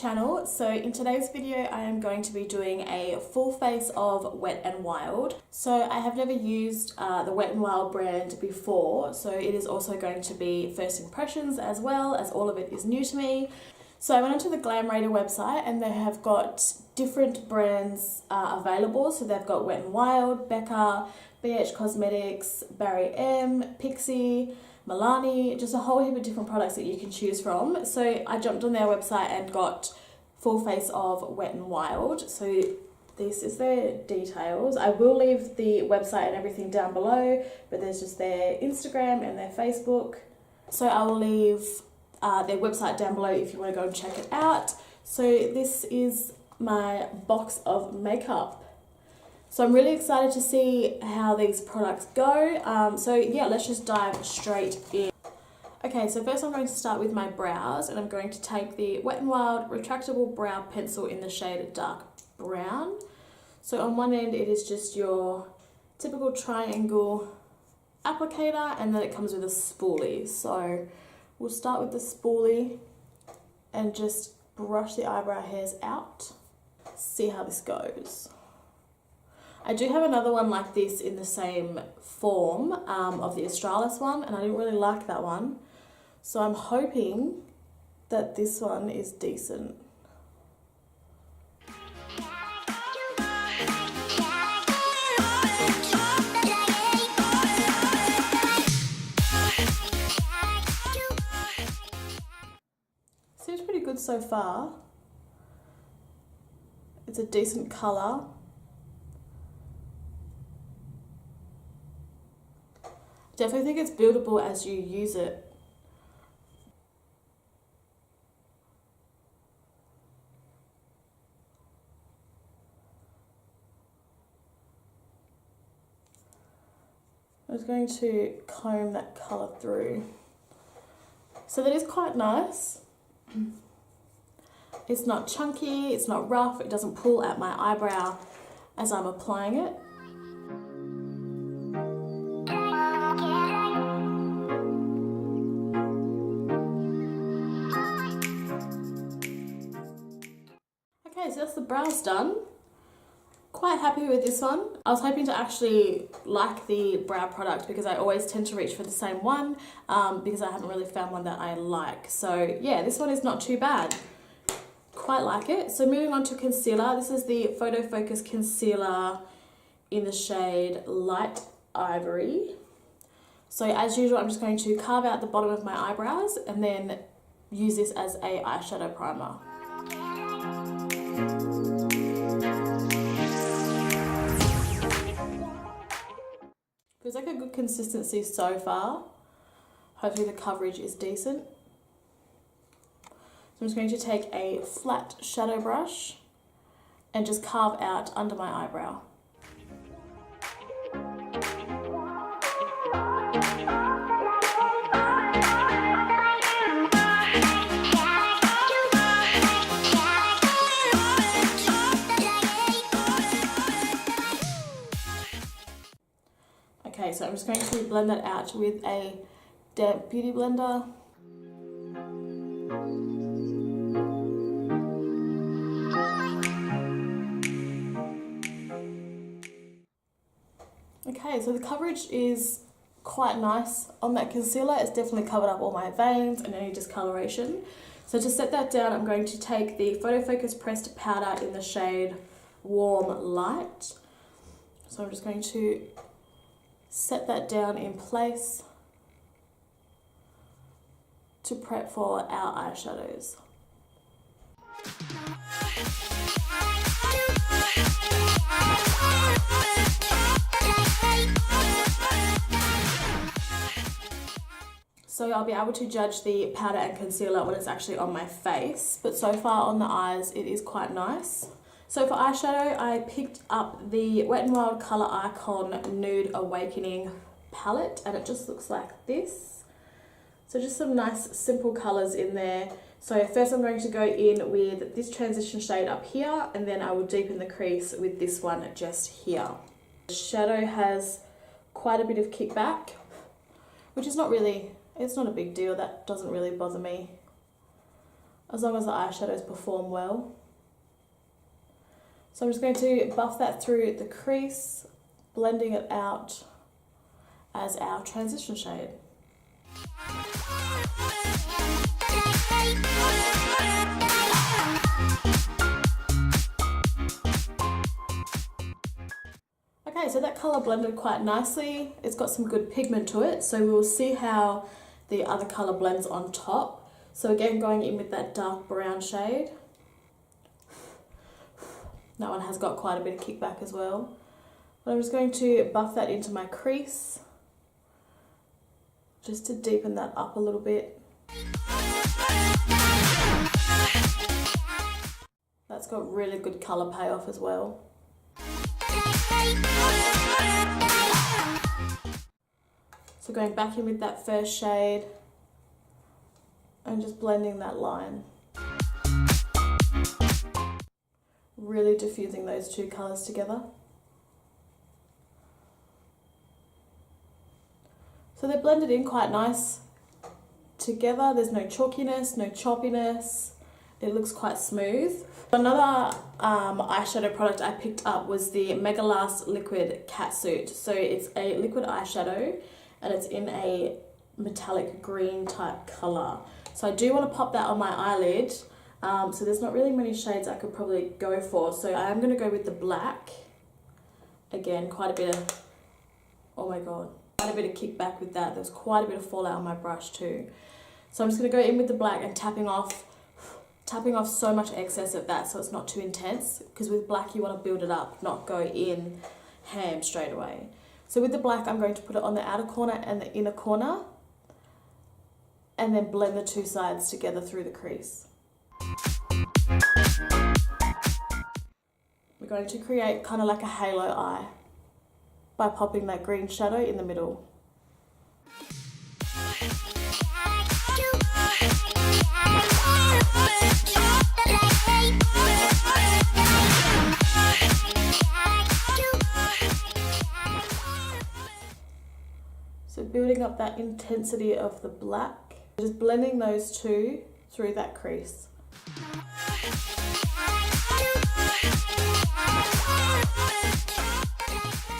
channel. So in today's video I am going to be doing a full face of Wet n Wild. So I have never used the Wet n Wild brand before, so it is also going to be first impressions as well, as all of it is new to me. So I went onto the Glam Radar website and they have got different brands available. So they've got Wet n Wild, Becca, BH Cosmetics, Barry M, Pixie, Milani, just a whole heap of different products that you can choose from. So I jumped on their website and got full face of Wet n Wild. So this is their details. I will leave the website and everything down below, but there's just their Instagram and their Facebook. So I will leave their website down below if you want to go and check it out. So this is my box of makeup. So I'm really excited to see how these products go. So yeah, let's just dive straight in. Okay, so first I'm going to start with my brows, and I'm going to take the Wet n Wild Retractable Brow Pencil in the shade Dark Brown. So on one end it is just your typical triangle applicator, and then it comes with a spoolie. So we'll start with the spoolie and just brush the eyebrow hairs out. See how this goes. I do have another one like this in the same form of the Australis one, and I didn't really like that one. So I'm hoping that this one is decent. Seems pretty good so far. It's a decent colour. Definitely think it's buildable as you use it. I'm just going to comb that colour through. So that is quite nice. It's not chunky, it's not rough, it doesn't pull at my eyebrow as I'm applying it. Okay, so that's the brows done. Quite happy with this one. I was hoping to actually like the brow product because I always tend to reach for the same one because I haven't really found one that I like. So yeah, this one is not too bad. Quite like it. So moving on to concealer. This is the Photo Focus Concealer in the shade Light Ivory. So as usual, I'm just going to carve out the bottom of my eyebrows and then use this as a eyeshadow primer. Feels like a good consistency so far. Hopefully the coverage is decent. So I'm just going to take a flat shadow brush and just carve out under my eyebrow. Okay, so I'm just going to blend that out with a damp beauty blender. Okay, so the coverage is quite nice on that concealer. It's definitely covered up all my veins and any discoloration. So to set that down, I'm going to take the Photo Focus Pressed Powder in the shade Warm Light. So I'm just going to set that down in place to prep for our eyeshadows. So I'll be able to judge the powder and concealer when it's actually on my face, but so far on the eyes it is quite nice. So for eyeshadow, I picked up the Wet n Wild Colour Icon Nude Awakening palette, and it just looks like this. So just some nice simple colours in there. So first I'm going to go in with this transition shade up here, and then I will deepen the crease with this one just here. The shadow has quite a bit of kickback, which is not really, it's not a big deal. That doesn't really bother me. as long as the eyeshadows perform well. So I'm just going to buff that through the crease, blending it out as our transition shade. Okay, so that colour blended quite nicely. It's got some good pigment to it, so we'll see how the other colour blends on top. So again, going in with that dark brown shade. That one has got quite a bit of kickback as well. But I'm just going to buff that into my crease, just to deepen that up a little bit. That's got really good colour payoff as well. So going back in with that first shade and just blending that line. Really diffusing those two colours together. So they're blended in quite nice together. There's no chalkiness, no choppiness. It looks quite smooth. Another eyeshadow product I picked up was the Megalast Liquid Catsuit. So it's a liquid eyeshadow and it's in a metallic green type colour. So I do want to pop that on my eyelid. So there's not really many shades I could probably go for. So I am going to go with the black. Again, quite a bit of, oh my god, quite a bit of kickback with that. There's quite a bit of fallout on my brush too. So I'm just going to go in with the black and tapping off so much excess of that so it's not too intense, because with black you want to build it up, not go in ham straight away. So with the black I'm going to put it on the outer corner and the inner corner and then blend the two sides together through the crease. We're going to create kind of like a halo eye by popping that green shadow in the middle. So building up that intensity of the black, just blending those two through that crease.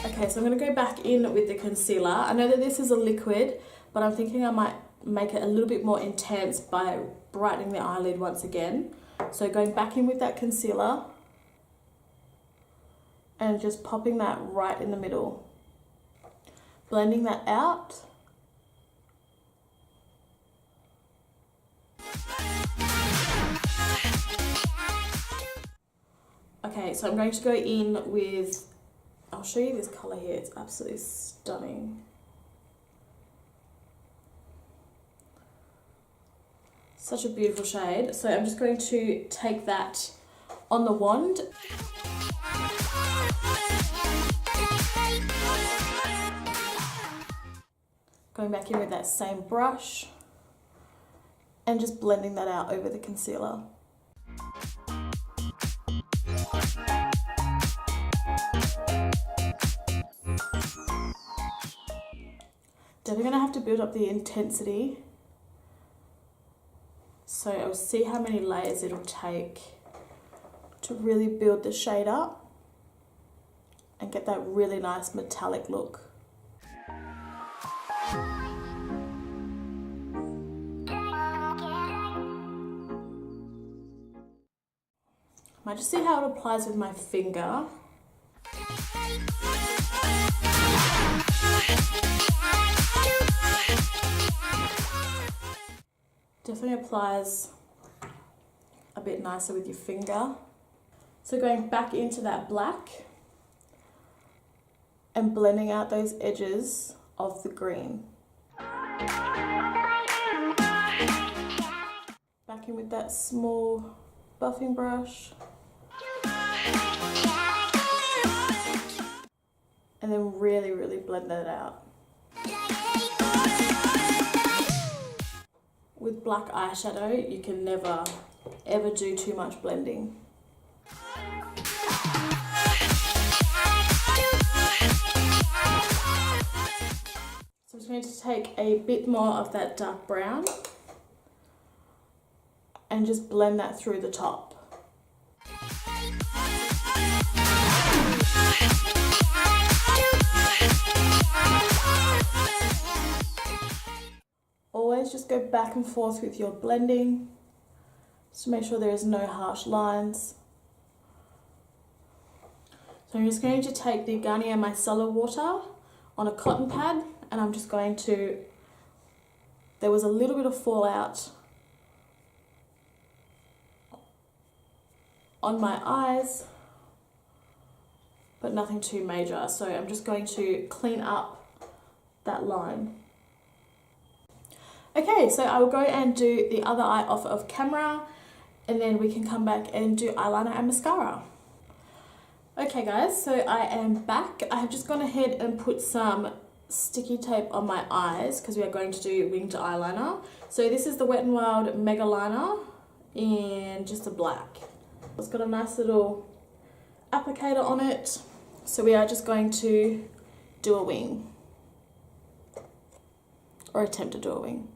Okay, so I'm going to go back in with the concealer. I know that this is a liquid, but I'm thinking I might make it a little bit more intense by brightening the eyelid once again. So going back in with that concealer and just popping that right in the middle. Blending that out. Okay, so I'm going to go in with, I'll show you this colour here, it's absolutely stunning. Such a beautiful shade. So I'm just going to take that on the wand. Going back in with that same brush and just blending that out over the concealer. Definitely going to have to build up the intensity. So I'll see how many layers it'll take to really build the shade up and get that really nice metallic look. I just see how it applies with my finger. Definitely applies a bit nicer with your finger. So going back into that black and blending out those edges of the green. Back in with that small buffing brush. And then really, really blend that out. With black eyeshadow, you can never, ever do too much blending. So I'm just going to take a bit more of that dark brown and just blend that through the top. Always just go back and forth with your blending, just to make sure there is no harsh lines. So I'm just going to take the Garnier Micellar water on a cotton pad, and I'm just going to, there was a little bit of fallout on my eyes, but nothing too major. So I'm just going to clean up that line. Okay, so I will go and do the other eye off of camera, and then we can come back and do eyeliner and mascara. Okay guys, so I am back. I have just gone ahead and put some sticky tape on my eyes because we are going to do winged eyeliner. So this is the Wet n Wild Megaliner in just a black. It's got a nice little applicator on it. So we are just going to do a wing, or attempt to do a wing.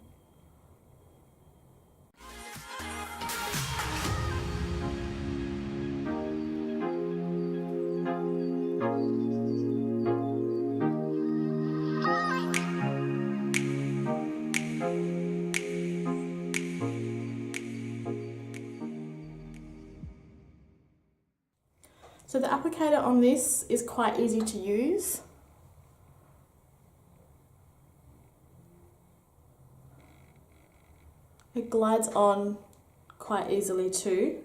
So the applicator on this is quite easy to use. It glides on quite easily too.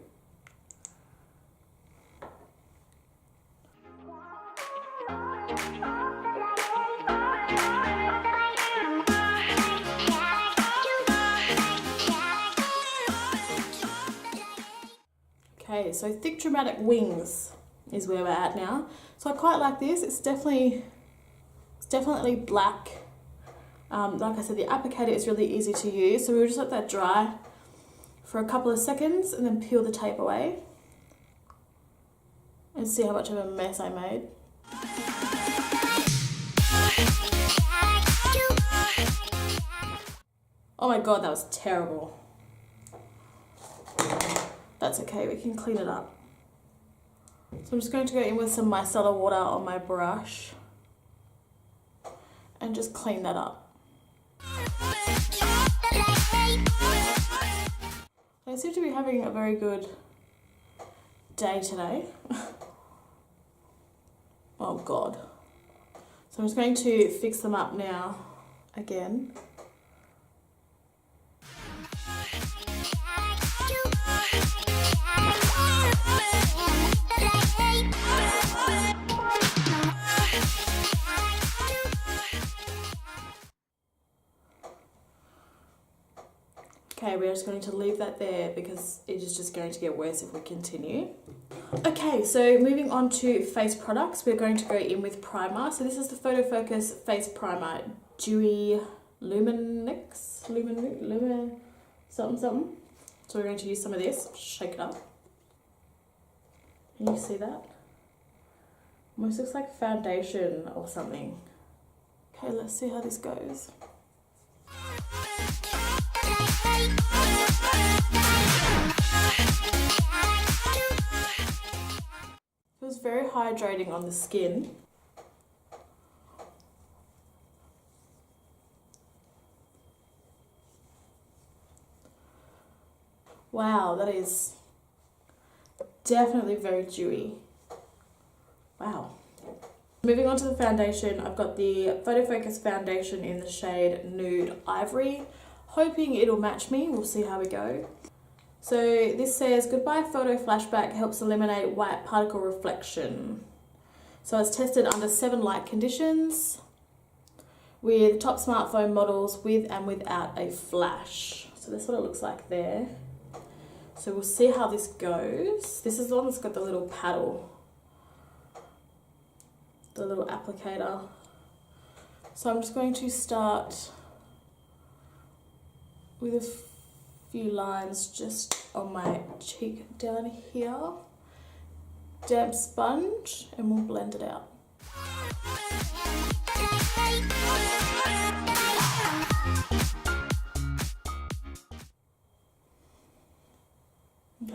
Okay, so thick dramatic wings is where we're at now. So I quite like this. It's definitely black. Like I said, the applicator is really easy to use. So we'll just let that dry for a couple of seconds and then peel the tape away and see how much of a mess I made. Oh my god, that was terrible. That's okay, we can clean it up. So I'm just going to go in with some micellar water on my brush and just clean that up. I seem to be having a very good day today. Oh god. So I'm just going to fix them up now again. Okay, we're just going to leave that there because it is just going to get worse if we continue. Okay, so moving on to face products, we're going to go in with primer. So this is the Photo Focus Face Primer, Dewy Luminix, something. So we're going to use some of this, shake it up. Can you see that? Almost looks like foundation or something. Okay, let's see how this goes. Feels very hydrating on the skin. Wow, that is definitely very dewy. Wow. Moving on to the foundation, I've got the Photo Focus foundation in the shade Nude Ivory. Hoping it'll match me, we'll see how we go. So this says, goodbye photo flashback helps eliminate white particle reflection. So it's tested under 7 light conditions with top smartphone models with and without a flash. So that's what it looks like there. So we'll see how this goes. This is the one that's got the little paddle, the little applicator. So I'm just going to start with a few lines just on my cheek down here. Damp sponge, and we'll blend it out.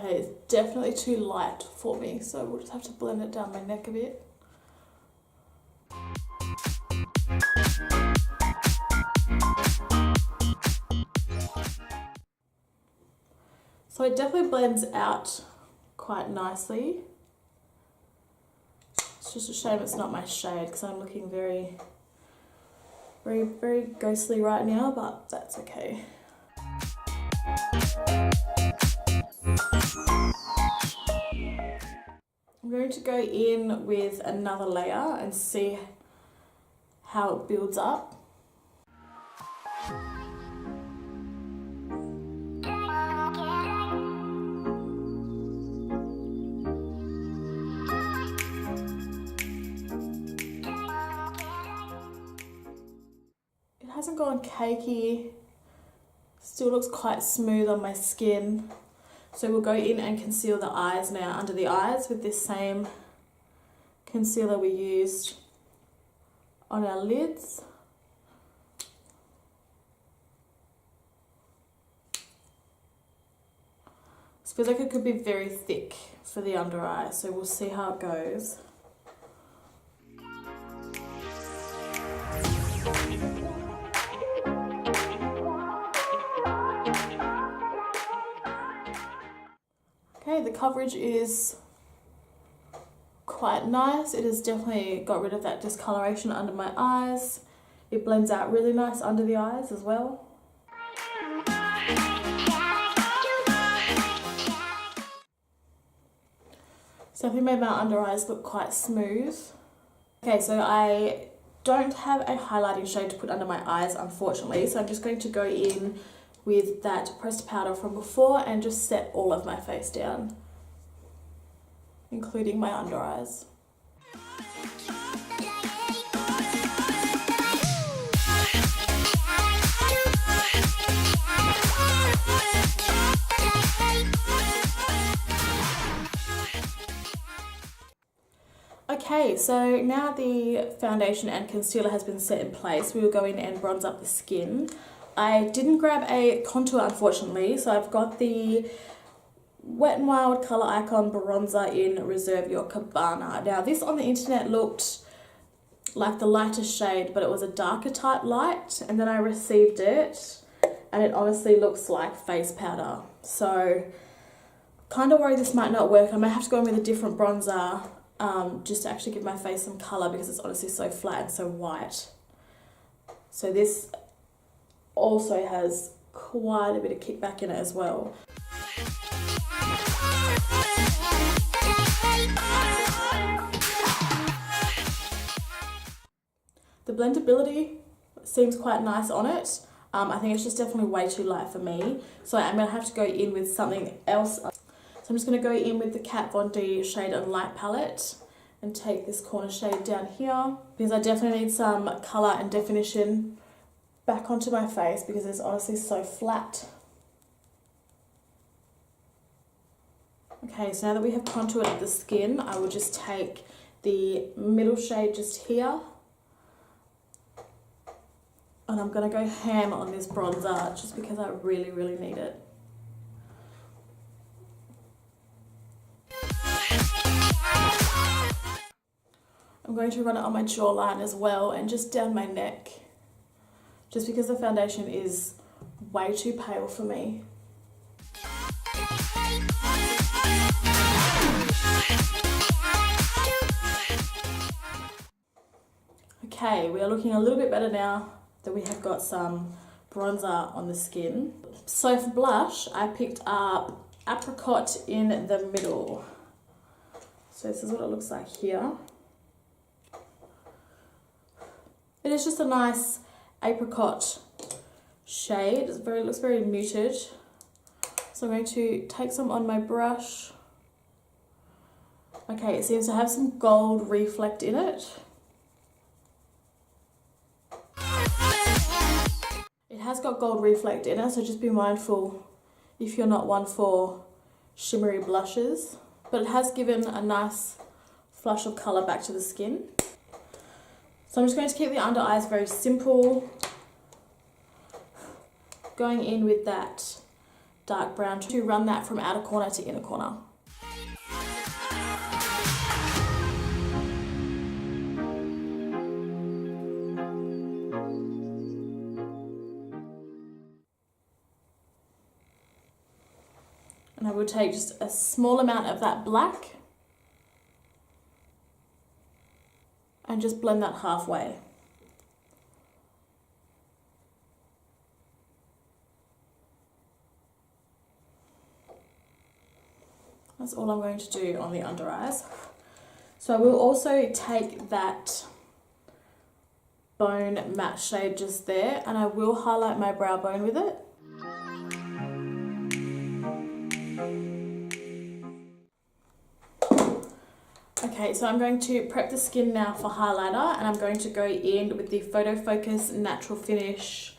Okay, it's definitely too light for me, so we'll just have to blend it down my neck a bit. So it definitely blends out quite nicely. It's just a shame it's not my shade because I'm looking very, very ghostly right now, but that's okay. I'm going to go in with another layer and see how it builds up. It hasn't gone cakey, still looks quite smooth on my skin. So we'll go in and conceal the eyes now, under the eyes, with this same concealer we used on our lids. This feels like it could be very thick for the under eye, so we'll see how it goes. Okay, the coverage is quite nice. It has definitely got rid of that discoloration under my eyes. It blends out really nice under the eyes as well. So I think made my under eyes look quite smooth. Okay, so I don't have a highlighting shade to put under my eyes, unfortunately, so I'm just going to go in with that pressed powder from before and just set all of my face down, including my under eyes. Okay, so now the foundation and concealer has been set in place, we will go in and bronze up the skin. I didn't grab a contour, unfortunately, so I've got the Wet n Wild Colour Icon Bronzer in Reserve Your Cabana. Now, this on the internet looked like the lightest shade, but it was a darker type light, and then I received it, and it honestly looks like face powder. So, kind of worried this might not work. I might have to go in with a different bronzer just to actually give my face some colour, because it's honestly so flat and so white. So this also has quite a bit of kickback in it as well. The blendability seems quite nice on it. I think it's just definitely way too light for me. So I'm going to have to go in with something else. So I'm just going to go in with the Kat Von D Shade and Light palette and take this corner shade down here, because I definitely need some colour and definition back onto my face because it's honestly so flat. Okay, so now that we have contoured the skin, I will just take the middle shade just here, and I'm going to go ham on this bronzer just because I really, really need it. I'm going to run it on my jawline as well and just down my neck, just because the foundation is way too pale for me. Okay, we are looking a little bit better now that we have got some bronzer on the skin. So for blush, I picked up Apri-cot in the middle. So this is what it looks like here. It is just a nice apricot shade. It looks very muted. So I'm going to take some on my brush. Okay, it seems to have some gold reflect in it. It has got gold reflect in it, so just be mindful if you're not one for shimmery blushes. But it has given a nice flush of colour back to the skin. So I'm just going to keep the under eyes very simple. Going in with that dark brown to run that from outer corner to inner corner. And I will take just a small amount of that black and just blend that halfway. That's all I'm going to do on the under eyes. So I will also take that bone matte shade just there, and I will highlight my brow bone with it. Okay, so I'm going to prep the skin now for highlighter, and I'm going to go in with the Photo Focus Natural Finish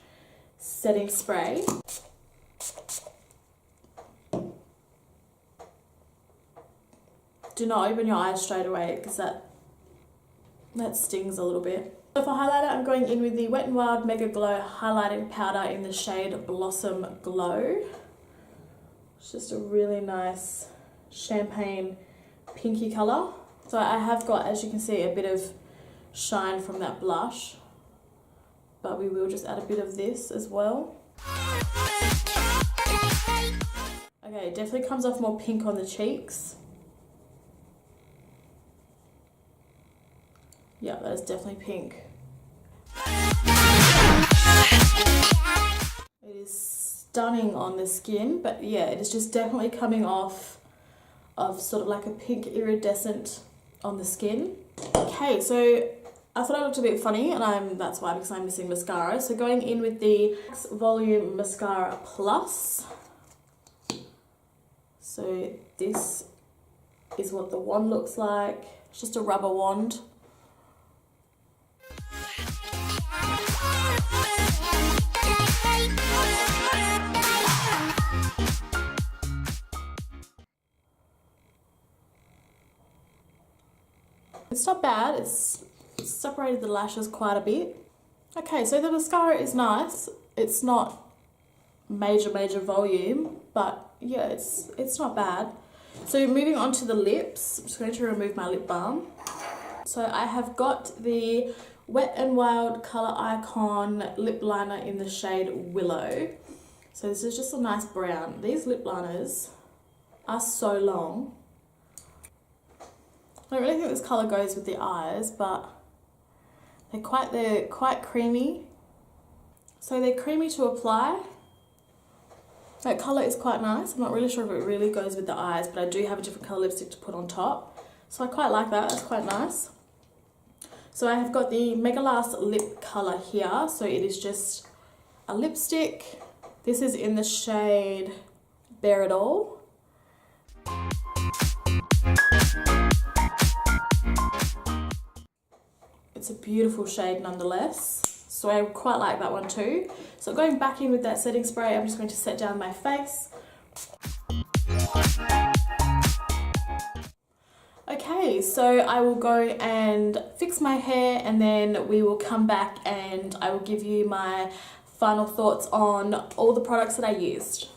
Setting Spray. Do not open your eyes straight away because that stings a little bit. So for highlighter, I'm going in with the Wet n Wild Megaglo Highlighting Powder in the shade Blossom Glow. It's just a really nice champagne pinky colour. So I have got, as you can see, a bit of shine from that blush, but we will just add a bit of this as well. Okay, it definitely comes off more pink on the cheeks. Yeah, that is definitely pink. It is stunning on the skin, but yeah, it is just definitely coming off of sort of like a pink iridescent on the skin. Okay, so I thought I looked a bit funny, and that's why, because I'm missing mascara. So going in with the Max Volume Mascara Plus. So this is what the wand looks like. It's just a rubber wand. It's not bad, it's separated the lashes quite a bit. Okay, so the mascara is nice. It's not major volume, but yeah, it's not bad. So moving on to the lips, I'm just going to remove my lip balm. So I have got the Wet n Wild Colour Icon lip liner in the shade Willow. So this is just a nice brown. These lip liners are so long. I don't really think this colour goes with the eyes, but they're quite creamy. So they're creamy to apply. That colour is quite nice. I'm not really sure if it really goes with the eyes, but I do have a different colour lipstick to put on top. So I quite like that, that's quite nice. So I have got the Megalast lip colour here. So it is just a lipstick. This is in the shade Bare It All. It's a beautiful shade nonetheless, so I quite like that one too. So going back in with that setting spray, I'm just going to set down my face. Okay, so I will go and fix my hair, and then we will come back and I will give you my final thoughts on all the products that I used.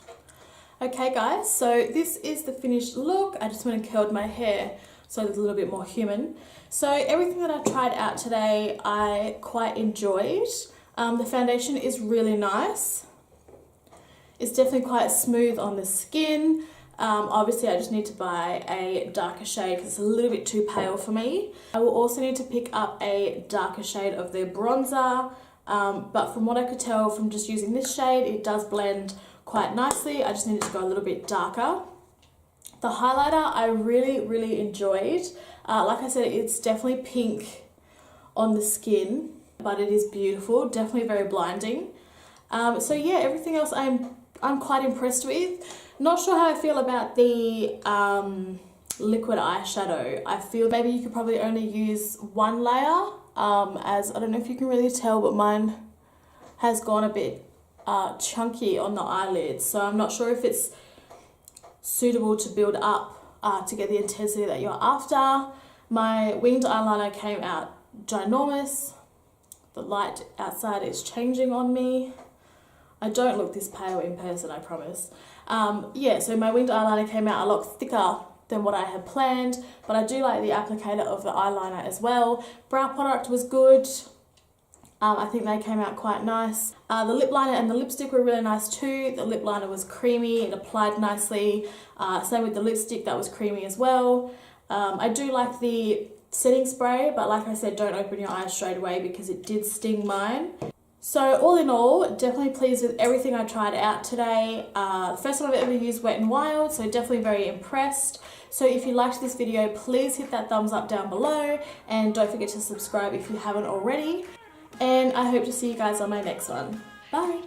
Okay guys, so this is the finished look. I just went and curled my hair so it's a little bit more human. So everything that I tried out today, I quite enjoyed. The foundation is really nice. It's definitely quite smooth on the skin. Obviously I just need to buy a darker shade because it's a little bit too pale for me. I will also need to pick up a darker shade of their bronzer, but from what I could tell from just using this shade, it does blend quite nicely. I just needed to go a little bit darker. The highlighter I really enjoyed. Like I said, it's definitely pink on the skin, but it is beautiful, definitely very blinding. So yeah, everything else I'm quite impressed with. Not sure how I feel about the liquid eyeshadow. I feel maybe you could probably only use one layer, as I don't know if you can really tell, but mine has gone a bit chunky on the eyelids. So I'm not sure if it's suitable to build up to get the intensity that you're after. My winged eyeliner came out ginormous. The light outside is changing on me. I don't look this pale in person, I promise. Yeah, so my winged eyeliner came out a lot thicker than what I had planned, but I do like the applicator of the eyeliner as well. Brow product was good. I think they came out quite nice. The lip liner and the lipstick were really nice too. The lip liner was creamy, it applied nicely. Same with the lipstick, that was creamy as well. I do like the setting spray, but like I said, don't open your eyes straight away because it did sting mine. So all in all, definitely pleased with everything I tried out today. First time I've ever used Wet n Wild, so definitely very impressed. So if you liked this video, please hit that thumbs up down below and don't forget to subscribe if you haven't already. And I hope to see you guys on my next one. Bye!